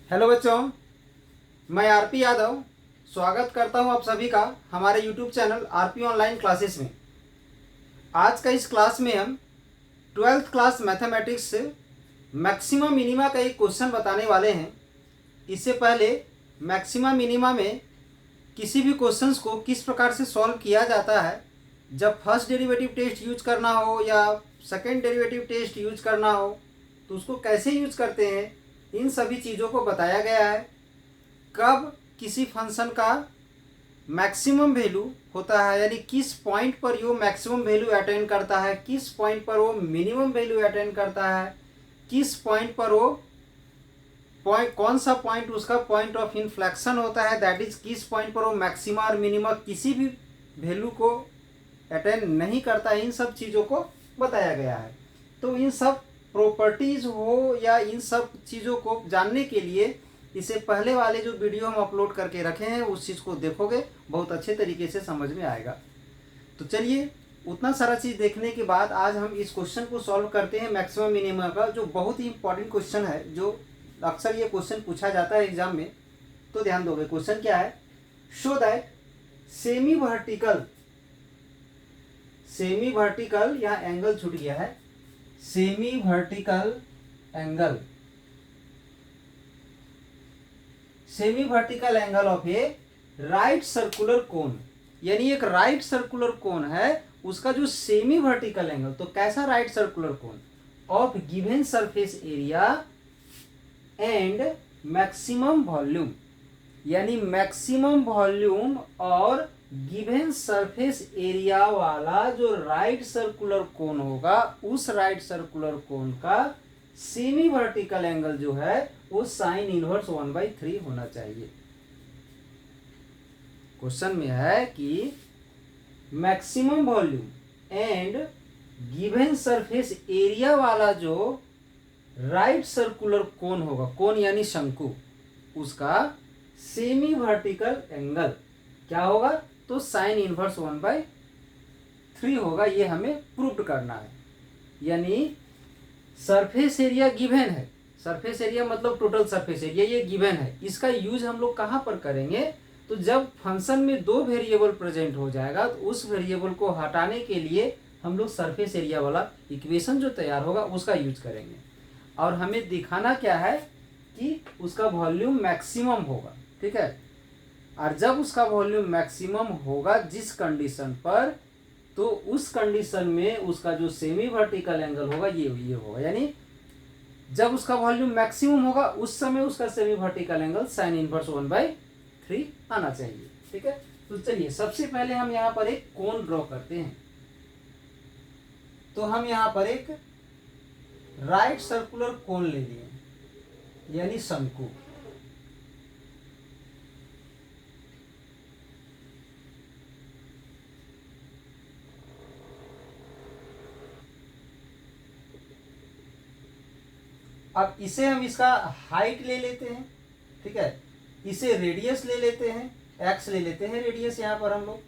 Hello बच्चों, मैं RP Yadav स्वागत करता हूं आप सभी का हमारे YouTube channel RP online classes में। आज का इस क्लास में हम 12th क्लास मैथमेटिक्स से मैक्सिमा मिनिमा का एक क्वेश्चन बताने वाले हैं। इससे पहले मैक्सिमा मिनिमा में किसी भी क्वेश्चंस को किस प्रकार से सॉल्व किया जाता है, जब फर्स्ट डेरिवेटिव टेस्ट यूज करना हो या सेकेंड डेरिवेटिव टेस्ट यूज करना हो तो उसको कैसे यूज करते हैं, इन सभी चीज़ों को बताया गया है। कब किसी फंक्शन का मैक्सिमम वैल्यू होता है, यानी किस पॉइंट पर वो मैक्सिमम वैल्यू अटेन करता है, किस पॉइंट पर वो मिनिमम वैल्यू अटेन करता है, किस पॉइंट पर वो कौन सा पॉइंट उसका पॉइंट ऑफ इन्फ्लेक्शन होता है, दैट इज किस पॉइंट पर वो मैक्सिमा और मिनिमा किसी भी वैल्यू को अटेन नहीं करता है, इन सब चीज़ों को बताया गया है। तो इन सब प्रॉपर्टीज़ हो या इन सब चीज़ों को जानने के लिए इससे पहले वाले जो वीडियो हम अपलोड करके रखे हैं उस चीज़ को देखोगे, बहुत अच्छे तरीके से समझ में आएगा। तो चलिए, उतना सारा चीज़ देखने के बाद आज हम इस क्वेश्चन को सॉल्व करते हैं मैक्सिमम मिनिमम का, जो बहुत ही इंपॉर्टेंट क्वेश्चन है, जो अक्सर ये क्वेश्चन पूछा जाता है एग्जाम में। तो ध्यान दोगे, क्वेश्चन क्या है, शो दैट सेमी वर्टिकल यहाँ एंगल छूट गया है, semi vertical angle of A right circular cone, यानी एक राइट सर्कुलर कोन है, उसका जो सेमी वर्टिकल एंगल, तो कैसा right circular cone of given surface area and maximum volume, यानी मैक्सिमम वॉल्यूम और गिवन सरफेस एरिया वाला जो राइट सर्कुलर कोन होगा, उस राइट सर्कुलर कोन का सेमी वर्टिकल एंगल जो है वो साइन इनवर्स 1/3 होना चाहिए। क्वेश्चन में है कि maximum volume and given surface area वाला जो राइट सर्कुलर कोन होगा, कोन यानी शंकु, उसका सेमी वर्टिकल एंगल क्या होगा, तो साइन इनवर्स 1/3 होगा। ये हमें प्रूव करना है। यानी सरफेस एरिया गिवन है, सरफेस एरिया मतलब टोटल सरफेस एरिया, ये गिवन है। इसका यूज हम लोग कहाँ पर करेंगे, तो जब फंक्शन में दो वेरिएबल प्रेजेंट हो जाएगा तो उस वेरिएबल को हटाने के लिए हम लोग सरफेस एरिया वाला इक्वेशन जो तैयार होगा उसका यूज करेंगे। और हमें दिखाना क्या है कि उसका वॉल्यूम मैक्सिमम होगा, ठीक है। और जब उसका वॉल्यूम मैक्सिमम होगा जिस कंडीशन पर, तो उस कंडीशन में उसका जो सेमी वर्टिकल एंगल होगा ये होगा, यानी जब उसका वॉल्यूम मैक्सिमम होगा उस समय उसका semi vertical angle sine inverse 1/3 आना चाहिए, ठीक है। तो चलिए, सबसे पहले हम यहाँ पर एक कोन ड्रॉ करते हैं। तो हम यहाँ पर एक राइट सर्कुलर कोन ले लिए, यानी शंकु। अब इसे हम इसका हाइट ले लेते हैं, ठीक है। इसे रेडियस ले लेते हैं, एक्स ले लेते हैं रेडियस यहाँ पर हम लोग।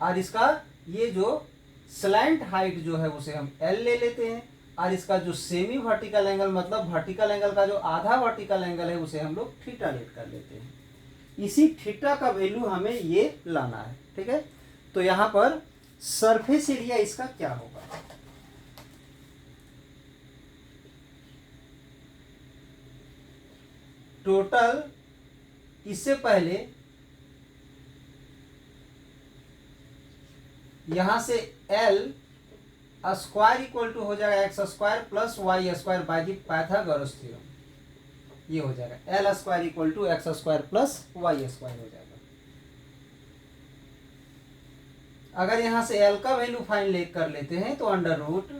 और इसका ये जो स्लैंट हाइट जो है उसे हम एल ले लेते हैं। और इसका जो सेमी वर्टिकल एंगल मतलब वर्टिकल एंगल का जो आधा वर्टिकल एंगल है उसे हम लोग थीटा लेट कर लेते हैं। इसी थीटा का वैल्यू हमें ये लाना है, ठीक है। तो यहाँ पर सरफेस एरिया इसका क्या होगा, टोटल, इससे पहले यहां से एल स्क्वायर इक्वल टू हो जाएगा x square plus y square by the Pythagoras theorem. ये हो जाएगा l square equal to x square plus y square हो जाएगा। अगर यहां से एल का वैल्यू फाइंड कर लेते हैं तो under root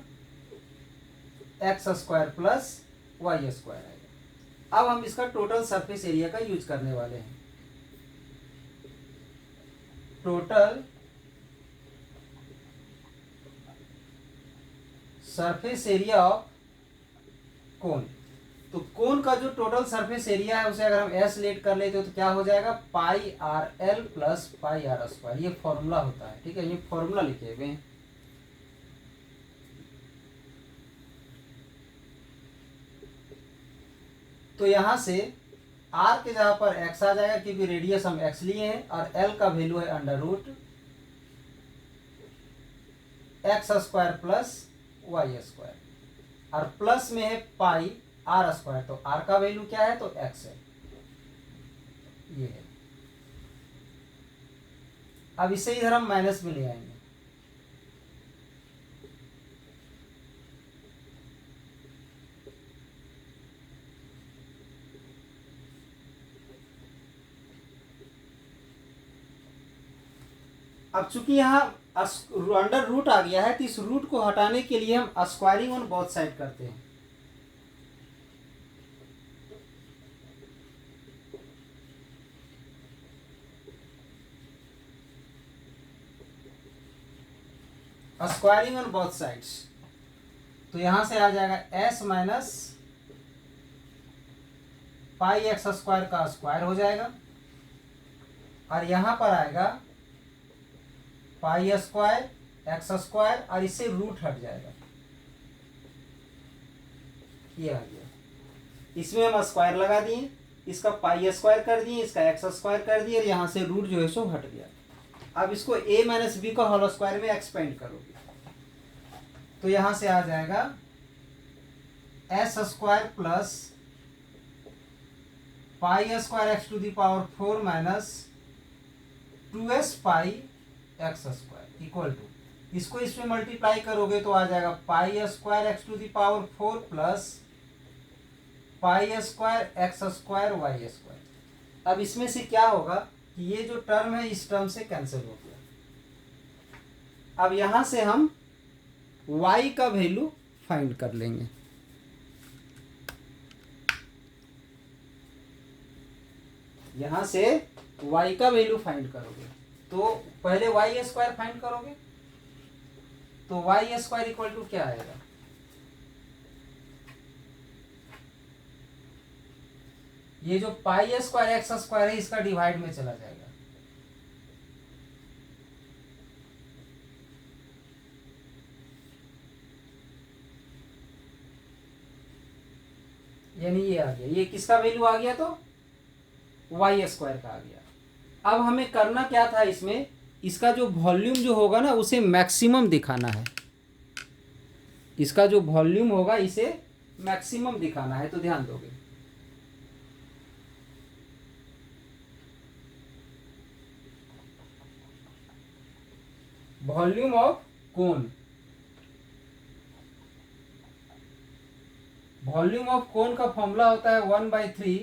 x square plus y square आएगा। अब हम इसका टोटल सरफेस एरिया का यूज करने वाले हैं। Total surface area of cone, तो कोन का जो टोटल सरफेस एरिया है उसे अगर हम एस लेट कर लेते हो तो क्या हो जाएगा, pi r l plus pi r square. ये फॉर्मूला होता है, ठीक है, ये फॉर्मूला लिखे हुए हैं। तो यहाँ से आर के जगह पर एक्स आ जाएगा क्योंकि रेडियस हम एक्स लिए हैं, और एल का वैल्यू है under root x square plus y square, और प्लस में है पाई आर स्क्वायर, तो आर का वैल्यू क्या है, तो एक्स है, ये है। अब इसे इधर हम माइनस में ले आएंगे, अब चूंकि यहाँ अंडर रूट आ गया है तो इस रूट को हटाने के लिए हम स्क्वायरिंग ऑन बोथ साइड करते हैं। स्क्वायरिंग ऑन बोथ साइड्स, तो यहां से आ जाएगा S minus pi x square का स्क्वायर हो जाएगा, और यहां पर आएगा पाई स्क्वायर एक्स स्क्वायर, और इससे रूट हट जाएगा, ये आ गया। इसमें हम स्क्वायर लगा दिए, इसका पाई स्क्वायर कर दिए, इसका एक्स स्क्वायर कर दिए, और यहाँ से रूट जो है सो हट गया। अब इसको a माइनस बी का होल स्क्वायर में एक्सपेंड करोगे तो यहाँ से आ जाएगा s square plus pi square x to the power 4 minus 2s pi x square equal to, इसको इसमें मल्टीप्लाई करोगे तो आ जाएगा pi square x to the power 4 plus pi square x square y square. अब इसमें से क्या होगा कि ये जो टर्म है इस टर्म से कैंसिल हो गया। अब यहां से हम y का वैल्यू फाइंड कर लेंगे। यहां से y का वैल्यू फाइंड करोगे तो पहले वाई स्क्वायर फाइंड करोगे, तो वाई स्क्वायर इक्वल टू क्या आएगा, ये जो पाई स्क्वायर एक्स स्क्वायर है इसका डिवाइड में चला जाएगा, यानी ये आ गया, ये किसका वैल्यू आ गया, तो वाई स्क्वायर का आ गया। अब हमें करना क्या था, इसमें इसका जो वॉल्यूम जो होगा ना उसे मैक्सिमम दिखाना है, इसका जो वॉल्यूम होगा इसे मैक्सिमम दिखाना है, तो ध्यान दोगे। Volume of cone, volume of कोन का फॉर्मूला होता है 1/3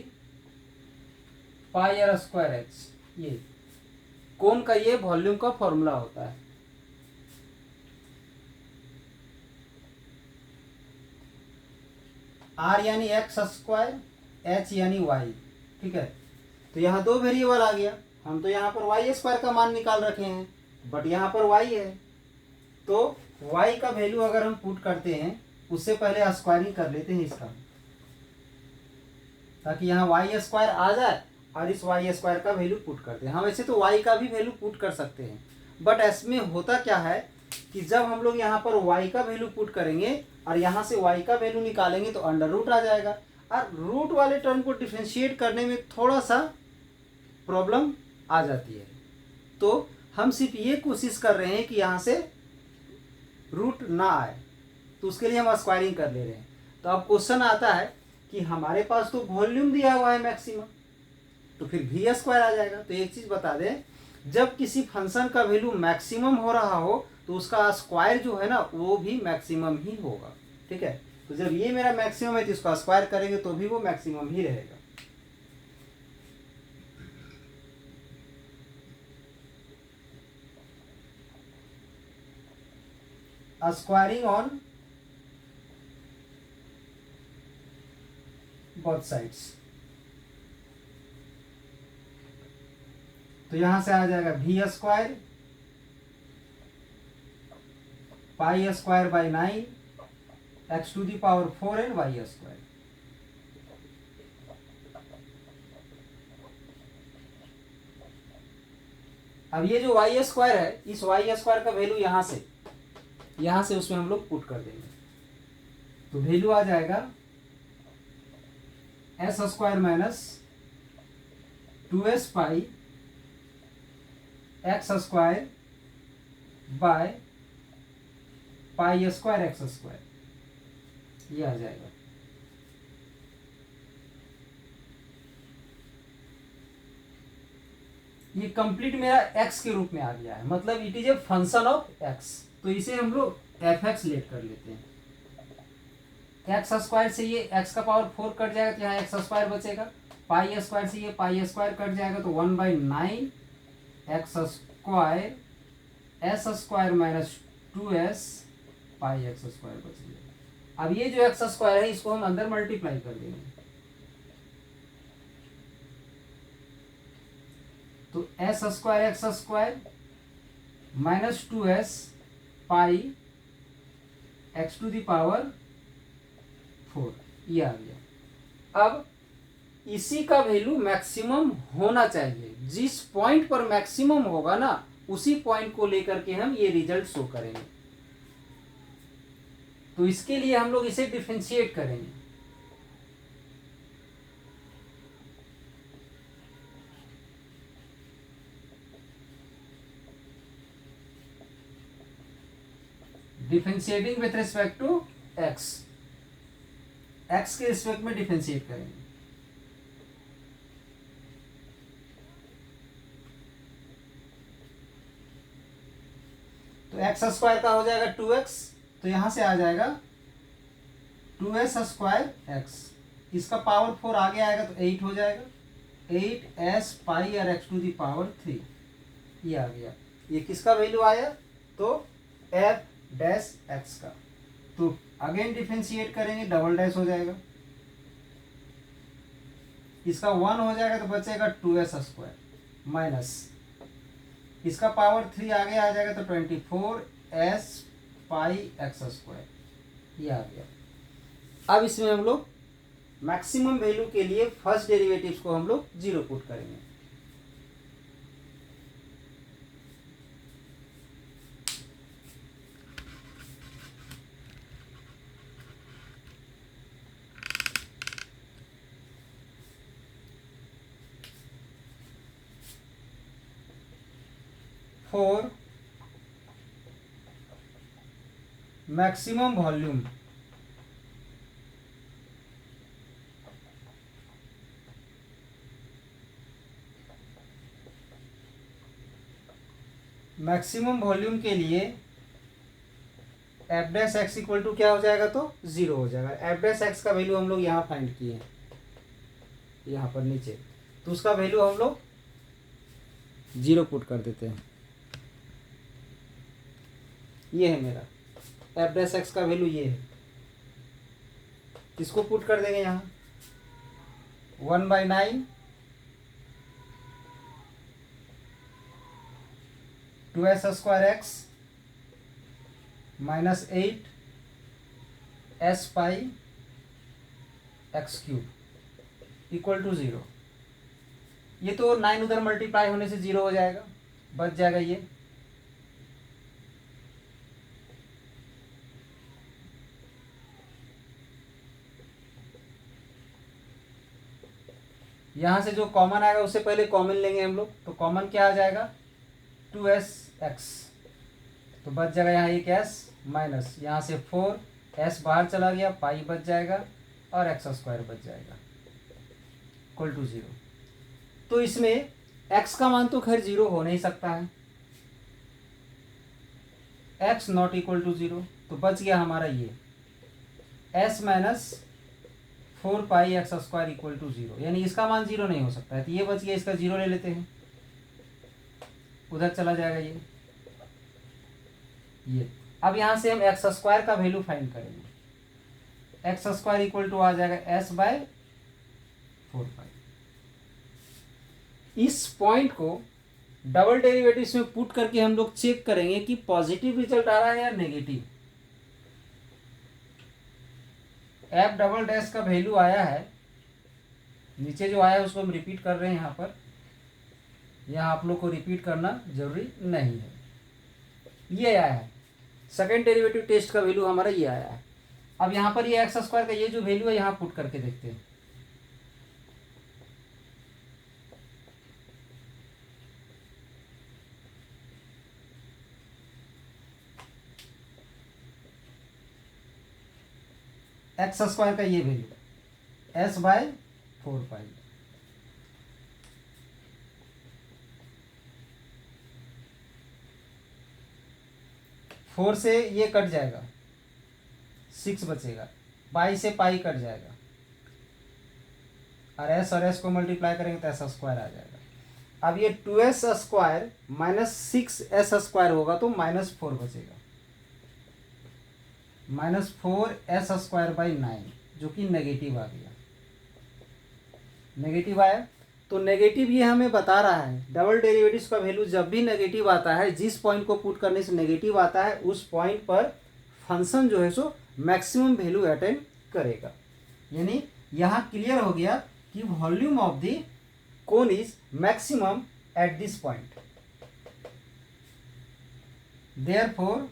पाई आर स्क्वायर एच, ये कोन का ये वॉल्यूम का फॉर्मूला होता है। आर यानी एक्स स्क्वायर, एच यानी वाई, ठीक है। तो यहाँ दो वेरिएबल आ गया, हम तो यहाँ पर वाई स्क्वायर का मान निकाल रखे हैं, बट यहाँ पर वाई है, तो वाई का वैल्यू अगर हम पुट करते हैं उससे पहले स्क्वायरिंग कर लेते हैं इसका, ताकि यहाँ वाई स्क्वायर आ जाए और इस वाई स्क्वायर का वैल्यू पुट करते हैं। हम वैसे तो वाई का भी वैल्यू पुट कर सकते हैं, बट इसमें होता क्या है कि जब हम लोग यहाँ पर वाई का वैल्यू पुट करेंगे और यहाँ से वाई का वैल्यू निकालेंगे तो अंडर रूट आ जाएगा, और रूट वाले टर्म को डिफ्रेंशिएट करने में थोड़ा सा प्रॉब्लम आ जाती है। तो हम सिर्फ ये कोशिश कर रहे हैं कि यहाँ से रूट ना आए, तो उसके लिए हम स्क्वायरिंग कर ले रहे हैं। तो अब क्वेश्चन आता है कि हमारे पास तो वॉल्यूम दिया हुआ है मैक्सिमम, तो फिर भी स्क्वायर आ जाएगा। तो एक चीज़ बता दें, जब किसी फंक्शन का वैल्यू मैक्सिमम हो रहा हो तो उसका स्क्वायर जो है ना वो भी मैक्सिमम ही होगा, ठीक है। तो जब ये मेरा मैक्सिमम है तो इसको स्क्वायर करेंगे तो भी वो मैक्सिमम ही रहेगा। स्क्वायरिंग ऑन बोथ साइड्स, तो यहां से आ जाएगा भी square pi square by 9 x to the power 4 and y square. अब ये जो वाई स्क्वायर है, इस वाई स्क्वायर का वैल्यू यहां से उसमें हम लोग पुट कर देंगे, तो वैल्यू आ जाएगा s square minus 2s pi x square by pi square x square, ये आ जाएगा। ये कंप्लीट मेरा x के रूप में आ गया है, मतलब it is a function of x। तो इसे हम लोग एफ एक्स लेट कर लेते हैं। एक्स स्क्वायर से ये x का पावर 4 कट जाएगा तो यहाँ एक्स स्क्वायर बचेगा। पाई स्क्वायर से ये पाई स्क्वायर कट जाएगा तो 1/9 x square S square minus 2s pi x square बच गया। अब ये जो एक्स स्क्वायर है इसको हम अंदर मल्टीप्लाई कर देंगे, तो s square x square minus 2s pi x to the power 4, ये आ गया। अब इसी का वैल्यू मैक्सिमम होना चाहिए, जिस पॉइंट पर मैक्सिमम होगा ना उसी पॉइंट को लेकर के हम ये रिजल्ट शो करेंगे। तो इसके लिए हम लोग इसे डिफरेंशिएट करेंगे। Differentiating with respect to x, x के रिस्पेक्ट में डिफरेंशिएट करेंगे। तो एक्स स्क्वायर का हो जाएगा 2x, तो यहां से आ जाएगा 2s स्क्वायर एक्स, इसका पावर 4 आगे आएगा तो 8 हो जाएगा, 8s पाई और x टू दी पावर 3, ये आ गया। ये किसका वैल्यू आया? तो f डैश x का। तो अगेन डिफरेंशिएट करेंगे, डबल डैश हो जाएगा, इसका 1 हो जाएगा तो बचेगा 2s स्क्वायर माइनस इसका पावर 3 आगे आ जाएगा तो 24s पाई एक्स स्क्वायर, ये आ गया। अब इसमें हम लोग मैक्सिमम वैल्यू के लिए फर्स्ट डेरिवेटिव्स को हम लोग 0 पुट करेंगे। फॉर मैक्सिमम वॉल्यूम के लिए f dash x equal to क्या हो जाएगा? तो 0 हो जाएगा। एफ डैश एक्स का वैल्यू हम लोग यहाँ फाइंड किए हैं, यहाँ पर नीचे, तो उसका वैल्यू हम लोग 0 पुट कर देते हैं। ये है मेरा एफ डैश एक्स का वैल्यू, ये है, इसको पुट कर देंगे यहाँ 1/9 2s square x minus 8 s pi x cube equal to 0। ये तो 9 उधर मल्टीप्लाई होने से 0 हो जाएगा, बच जाएगा ये। यहाँ से जो कॉमन आएगा उससे पहले कॉमन लेंगे हम लोग, तो कॉमन क्या आ जाएगा? 2s x, तो बच जाएगा यहाँ एक s माइनस यहाँ से 4s बाहर चला गया, पाई बच जाएगा और एक्स स्क्वायर बच जाएगा इक्वल टू 0। तो इसमें x का मान तो खैर 0 हो नहीं सकता है, x नॉट इक्वल टू 0, तो बच गया हमारा ये s minus 4 pi x square equal to 0, यानी इसका मान 0 नहीं हो सकता है, तो ये बच गया, इसका 0 ले लेते हैं, उधर चला जाएगा ये। अब यहाँ से हम एक्स स्क्वायर का वैल्यू फाइंड करेंगे, एक्स स्क्वायर इक्वल टू आ जाएगा s बाय 4 पाई। इस पॉइंट को डबल डेरिवेटिव्स में पुट करके हम लोग चेक करेंगे कि पॉजिटिव रिजल्ट आ रहा है या नेगेटिव। एफ डबल डैश का वैल्यू आया है, नीचे जो आया है उसको हम रिपीट कर रहे हैं यहाँ पर, यहाँ आप लोग को रिपीट करना जरूरी नहीं है। ये आया है सेकेंड डेरिवेटिव टेस्ट का वैल्यू हमारा, ये आया है। अब यहाँ पर ये एक्स स्क्वायर का ये जो वैल्यू है यहाँ पुट करके देखते हैं, एक्स स्क्वायर का ये value S by 4 pi. Four से ये कट जाएगा, 6 बचेगा, पाई से पाई कट जाएगा, और एस को मल्टीप्लाई करेंगे तो एस स्क्वायर आ जाएगा। अब ये 2s square minus 6s square होगा तो -4 बचेगा, -4s स्क्वायर बाई 9, जो कि नेगेटिव आ गया। नेगेटिव आया तो नेगेटिव ये हमें बता रहा है डबल डेरिवेटिव्स का वैल्यू जब भी नेगेटिव आता है, जिस पॉइंट को पुट करने से नेगेटिव आता है उस पॉइंट पर फंक्शन जो है सो मैक्सिमम वैल्यू अटेन करेगा। यानी यहाँ क्लियर हो गया कि volume of the cone is maximum at this point, therefore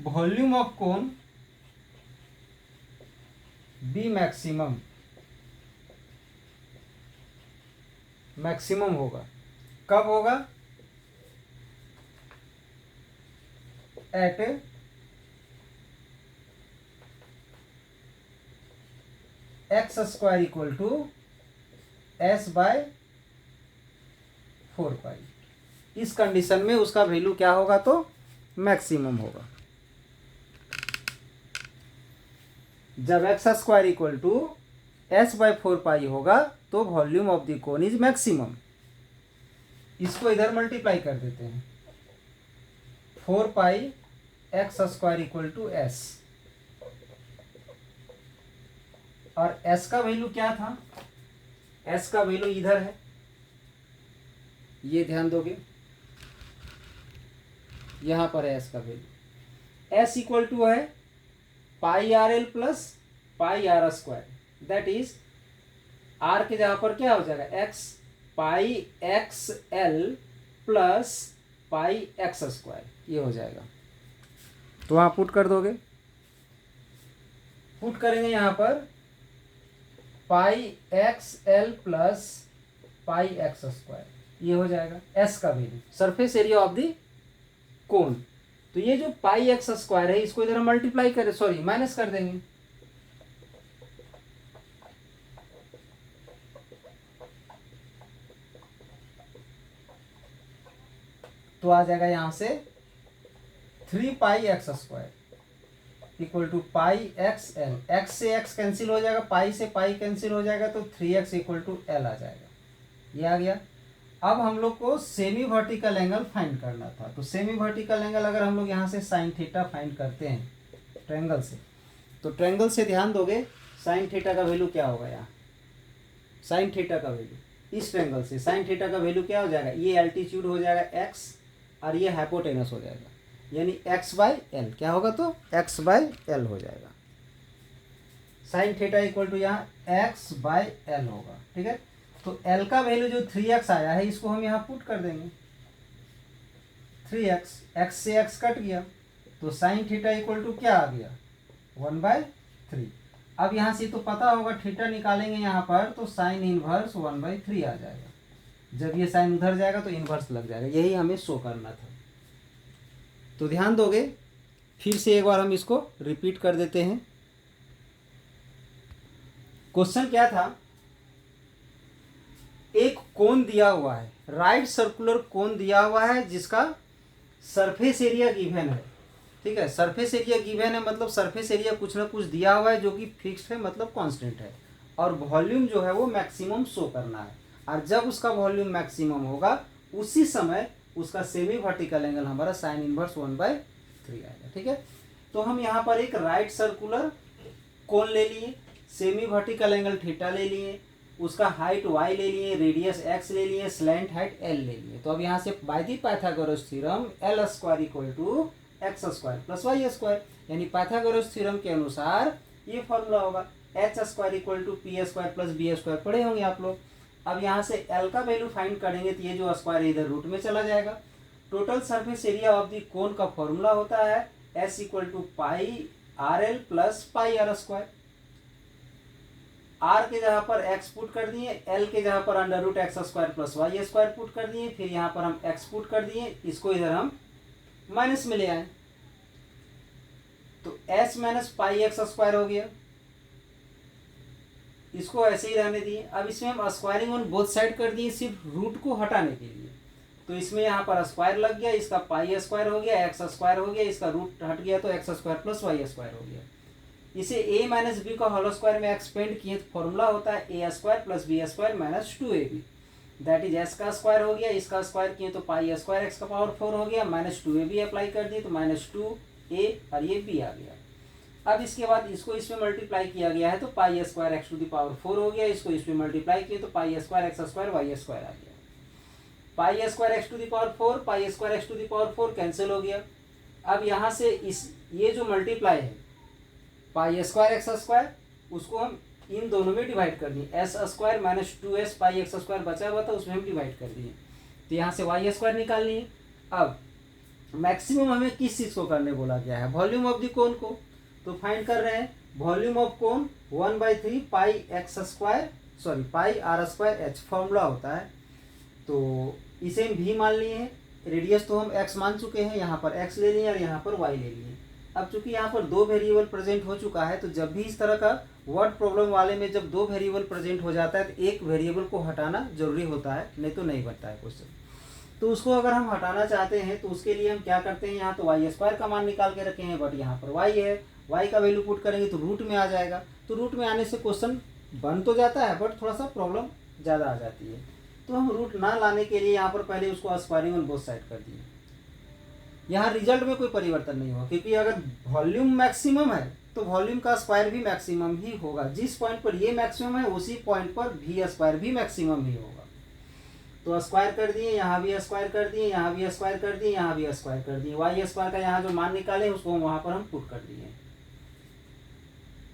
volume of cone be maximum, maximum होगा। कब होगा? At x square equal to s by 4 pi. इस कंडीशन में उसका वैल्यू क्या होगा? तो मैक्सिमम होगा। जब x square equal to s by 4 pi होगा तो volume of the cone is maximum. इसको इधर मल्टीप्लाई कर देते हैं, 4 pi x square equal to s, और एस का वैल्यू क्या था? एस का वैल्यू इधर है, ये ध्यान दोगे, यहां पर है एस का वैल्यू। एस इक्वल टू है pi r l plus pi r square, that is r के जगह पर क्या हो जाएगा? X pi x l plus pi x square, ये हो जाएगा। तो वहां पुट कर दोगे, पुट करेंगे यहां पर pi x l plus pi x square, ये हो जाएगा एस का value, surface area of the cone. तो ये जो पाई एक्स स्क्वायर है इसको इधर हम मल्टीप्लाई करें, सॉरी माइनस कर देंगे, तो आ जाएगा यहां से 3 pi x square equal to pi x l. X से एक्स कैंसिल हो जाएगा, पाई से पाई कैंसिल हो जाएगा, तो 3x इक्वल टू एल आ जाएगा। ये आ गया। अब हम लोग को सेमी वर्टिकल एंगल फाइंड करना था। तो सेमी वर्टिकल एंगल अगर हम लोग यहाँ से साइन थीटा फाइंड करते हैं ट्रायंगल से, तो ट्रायंगल से ध्यान दोगे साइन थीटा का वैल्यू क्या होगा? यहाँ साइन थीटा का वैल्यू इस ट्रायंगल से साइन थीटा का वैल्यू क्या हो जाएगा? ये एल्टीट्यूड हो जाएगा x और ये हाइपोटेनस हो जाएगा, यानी x बाय एल क्या होगा? तो x बाय एल हो जाएगा। साइन थीटा इक्वल टू यहाँ x बाय एल होगा, ठीक है। तो l का वैल्यू जो 3x आया है इसको हम यहाँ पुट कर देंगे, 3x, x से x कट गया, तो साइन थीटा इक्वल टू क्या आ गया? 1/3। अब यहाँ से तो पता होगा थीटा निकालेंगे यहाँ पर तो साइन इनवर्स 1/3 आ जाएगा। जब ये साइन उधर जाएगा तो इनवर्स लग जाएगा, यही हमें शो करना था। तो ध्यान दोगे, फिर से एक बार हम इसको रिपीट कर देते हैं। क्वेश्चन क्या था? एक कोन दिया हुआ है, राइट सर्कुलर कोन दिया हुआ है जिसका सरफेस एरिया गिवन है, ठीक है। सरफेस एरिया गिवन है मतलब सरफेस एरिया कुछ ना कुछ दिया हुआ है जो कि फिक्स्ड है, मतलब कांस्टेंट है, और वॉल्यूम जो है वो मैक्सिमम शो करना है। और जब उसका वॉल्यूम मैक्सिमम होगा उसी समय उसका सेमी वर्टिकल एंगल हमारा साइन इनवर्स 1/3 आएगा, ठीक है। तो हम यहाँ पर एक राइट सर्कुलर कोन ले लिए, सेमी वर्टिकल एंगल थीटा ले लिए, उसका हाइट y ले लिए, रेडियस x ले लिए, स्लैंट हाइट l ले लिए। तो अब यहाँ से by the Pythagoras theorem l square equal to x square plus y square, यानी पाइथागोरस थ्योरम के अनुसार ये फॉर्मूला होगा h square equal to p square plus b square, पढ़े होंगे आप लोग। अब यहाँ से l का वैल्यू फाइंड करेंगे तो ये जो स्क्वायर इधर रूट में चला जाएगा। Total surface area of the cone का फॉर्मूला होता है s equal to pi r l plus pi r square. r के जगह पर x पुट कर दिए, l के जगह पर under root x square plus y square put कर दिए, फिर यहाँ पर हम x पुट कर दिए, इसको इधर हम माइनस में ले आए, तो S minus pi x square हो गया, इसको ऐसे ही रहने दिए। अब इसमें हम स्क्वायरिंग ऑन बोथ साइड कर दिए सिर्फ रूट को हटाने के लिए, तो इसमें यहाँ पर स्क्वायर लग गया, इसका पाई स्क्वायर हो गया, एक्स स्क्वायर हो गया, इसका रूट हट गया तो x square plus y square हो गया। इसे ए माइनस बी का होल स्क्वायर में एक्सपेंड किए तो फॉर्मूला होता है a square plus b square minus 2ab, that is s का स्क्वायर हो गया, इसका स्क्वायर किए तो पाई स्क्वायर एक्स का पावर 4 हो गया, माइनस 2ab अप्लाई कर दिए तो माइनस 2a और ये b आ गया। अब इसके बाद इसको इसमें मल्टीप्लाई किया गया है तो pi square x to the power 4 हो गया, इसको इसमें मल्टीप्लाई किए तो pi square x square y square आ गया। Pi square x to the power 4 pi square x to the power 4 cancel हो गया। अब यहाँ से इस ये जो मल्टीप्लाई है पाई स्क्वायर एक्स स्क्वायर, उसको हम इन दोनों में डिवाइड कर दिए, S square minus 2s pi x square बचा हुआ था उसमें हम डिवाइड कर दिए, तो यहाँ से वाई स्क्वायर निकालनी है। अब मैक्सिमम हमें किस चीज़ को करने बोला गया है, वॉल्यूम ऑफ द कोन को, तो फाइंड कर रहे हैं volume of cone 1/3 pi x square sorry pi r square h formula होता है। तो इसे हम भी मान लिए हैं, रेडियस तो हम एक्स मान चुके हैं, यहाँ पर एक्स ले लिए और यहाँ पर वाई ले लिए। अब चूंकि यहाँ पर दो वेरिएबल प्रेजेंट हो चुका है, तो जब भी इस तरह का वर्ड प्रॉब्लम वाले में जब दो वेरिएबल प्रेजेंट हो जाता है तो एक वेरिएबल को हटाना जरूरी होता है, नहीं तो नहीं बनता है क्वेश्चन। तो उसको अगर हम हटाना चाहते हैं तो उसके लिए हम क्या करते हैं, यहाँ तो वाई स्क्वायर का मान निकाल के रखे हैं, बट यहाँ पर वाई है, वाई का वैल्यू पुट करेंगे तो रूट में आ जाएगा, तो रूट में आने से क्वेश्चन बन तो जाता है बट थोड़ा सा प्रॉब्लम ज़्यादा आ जाती है। तो हम रूट ना लाने के लिए यहाँ पर पहले उसको स्क्वायरिंग ऑन बोथ साइड कर दिए। यहाँ रिजल्ट में कोई परिवर्तन नहीं हुआ, क्योंकि अगर वॉल्यूम मैक्सिमम है तो वॉल्यूम का स्क्वायर भी मैक्सिमम ही होगा, जिस पॉइंट पर ये मैक्सिमम है उसी पॉइंट पर भी स्क्वायर भी मैक्सिमम ही होगा। तो स्क्वायर कर दिए, यहाँ भी स्क्वायर कर दिए, यहाँ भी स्क्वायर कर दिए, यहाँ भी स्क्वायर कर दिए, वाई स्क्वायर का यहाँ जो मान निकाले उसको वहाँ पर हम पुट कर दिए।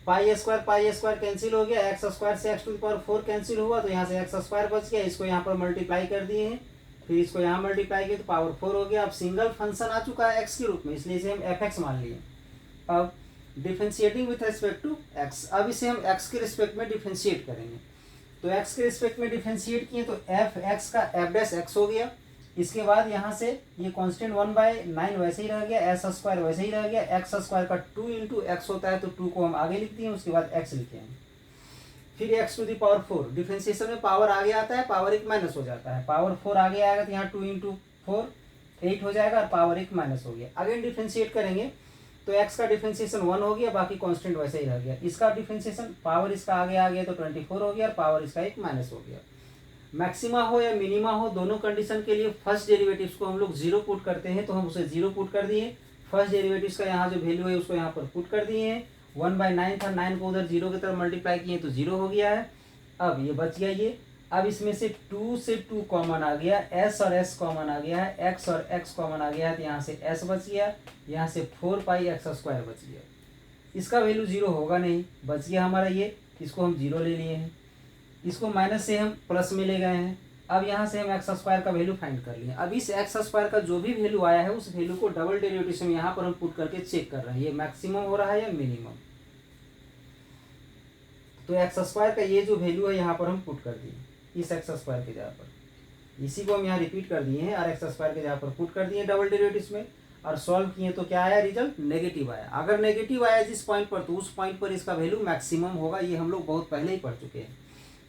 पाई स्क्वायर कैंसिल हो गया, एक्स स्क्वायर से x to the power 4 cancel हुआ, तो यहाँ से एक्स स्क्वायर बच गया, इसको यहाँ पर मल्टीप्लाई कर दिए हैं, फिर इसको यहाँ मल्टीप्लाई किया तो पावर 4 हो गया। अब सिंगल फंक्शन आ चुका है एक्स के रूप में, इसलिए इसे हम एफ एक्स मान लिए। अब differentiating with respect to x, अब इसे हम एक्स के रिस्पेक्ट में डिफरेंशिएट करेंगे, तो एक्स के रिस्पेक्ट में डिफरेंशिएट किए तो एफ एक्स का एफ डैश एक्स हो गया। इसके बाद यहाँ से ये कांस्टेंट 1/9 वैसे ही रह गया, एस स्क्वायर वैसे ही रह गया, एक्स स्क्वायर का 2 इंटू एक्स होता है तो 2 को हम आगे लिख दिए, उसके बाद एक्स लिखे हैं, फिर x to the power 4, differentiation में पावर आगे आता है, पावर 1 माइनस हो जाता है, पावर 4 आगे आएगा तो यहाँ 2 इंटू 4 8 हो जाएगा और पावर 1 माइनस हो गया। अगेन डिफरेंशिएट करेंगे तो एक्स का डिफरेंशिएशन 1 हो गया, बाकी कांस्टेंट वैसे ही रह गया, इसका डिफरेंशिएशन पावर इसका आगे आ गया तो 24 हो गया और पावर इसका 1 माइनस हो गया। मैक्सिमा हो या मिनिमा हो, दोनों कंडीशन के लिए फर्स्ट डेरिवेटिव्स को हम लोग जीरो पुट करते हैं, तो हम उसे जीरो पुट कर दिए। फर्स्ट डेरिवेटिव्स का यहाँ जो वैल्यू है उसको यहाँ पर पुट कर दिए हैं, 1/9 था, 9 को उधर जीरो की तरफ मल्टीप्लाई किए तो जीरो हो गया है। अब ये बच गया ये, अब इसमें से 2 से 2 कॉमन आ गया, s और s कॉमन आ गया है, x और x कॉमन आ गया है, तो यहाँ से s बच गया, यहाँ से 4 पाई एक्स स्क्वायर बच गया। इसका वैल्यू जीरो होगा नहीं, बच गया हमारा ये, इसको हम जीरो ले लिए हैं, इसको माइनस से हम प्लस में ले गए हैं। अब यहाँ से हम एक्स स्क्वायर का वैल्यू फाइंड कर लिए। अब इस एक्स स्क्वायर का जो भी वैल्यू आया है उस वैल्यू को डबल डेरिवेटिव में यहाँ पर हम पुट करके चेक कर रहे हैं ये मैक्सिमम हो रहा है या मिनिमम। तो एक्स स्क्वायर का ये जो वैल्यू है यहाँ पर हम पुट कर दिए इस एक्स स्क्वायर के जगह पर, इसी को हम यहाँ रिपीट कर दिए हैं और एक्स स्क्वायर के जगह पर पुट कर दिए डबल डेरिवेटिव में और सॉल्व किए तो क्या आया रिजल्ट, नेगेटिव आया। अगर नेगेटिव आया जिस पॉइंट पर तो उस पॉइंट पर इसका वैल्यू मैक्सिमम होगा, ये हम लोग बहुत पहले ही पढ़ चुके हैं।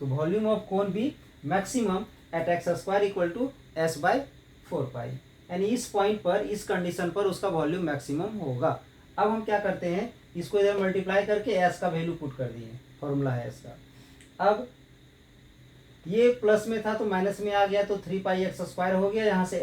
तो वॉल्यूम ऑफ कोन भी maximum at x square equal to s/4 pi, यानी इस पॉइंट पर इस कंडीशन पर उसका वॉल्यूम मैक्सिमम होगा। अब हम क्या करते हैं, इसको इधर मल्टीप्लाई करके s का वैल्यू पुट कर दिए, फॉर्मूला है इसका। अब ये प्लस में था तो माइनस में आ गया तो 3 पाई एक्स स्क्वायर हो गया, यहाँ से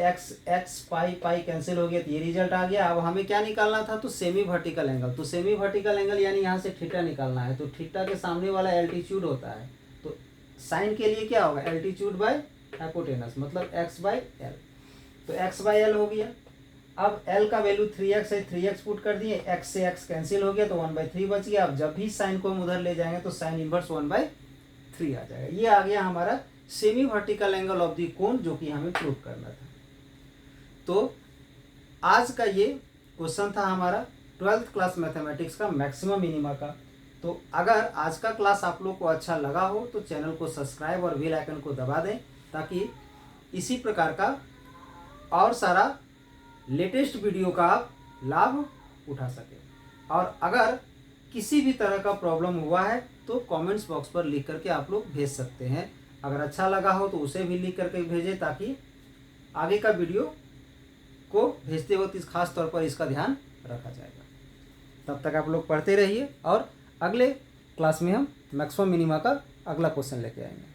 x पाई कैंसिल हो गया तो ये रिजल्ट आ गया। अब हमें क्या निकालना था, तो सेमी वर्टिकल एंगल, तो सेमी वर्टिकल एंगल यानी यहाँ से थीटा निकालना है, तो थीटा के सामने वाला एल्टीट्यूड होता है, तो साइन के लिए क्या होगा, एल्टीट्यूड बाय हाइपोटेनस मतलब x/l, तो x/l हो गया। अब l का वैल्यू 3x है, 3x पुट कर दिए, x से x कैंसिल हो गया तो 1/3 बच गया। अब जब भी साइन को हम उधर ले जाएंगे तो साइन इनवर्स 1/3 आ जाएगा। ये आ गया हमारा semi vertical angle of the कोन, जो कि हमें प्रूव करना था। तो आज का ये क्वेश्चन था हमारा 12th क्लास मैथमेटिक्स का मैक्सिमम मिनिमा का। तो अगर आज का क्लास आप लोग को अच्छा लगा हो तो चैनल को सब्सक्राइब और बेल आइकन को दबा दें, ताकि इसी प्रकार का और सारा लेटेस्ट वीडियो का आप लाभ उठा सकें। और अगर किसी भी तरह का प्रॉब्लम हुआ है तो कमेंट्स बॉक्स पर लिख करके आप लोग भेज सकते हैं। अगर अच्छा लगा हो तो उसे भी लिख करके भेजें, ताकि आगे का वीडियो को भेजते वक्त इस खास तौर पर इसका ध्यान रखा जाएगा। तब तक आप लोग पढ़ते रहिए और अगले क्लास में हम मैक्सिमम मिनिमा का अगला क्वेश्चन लेके आएंगे।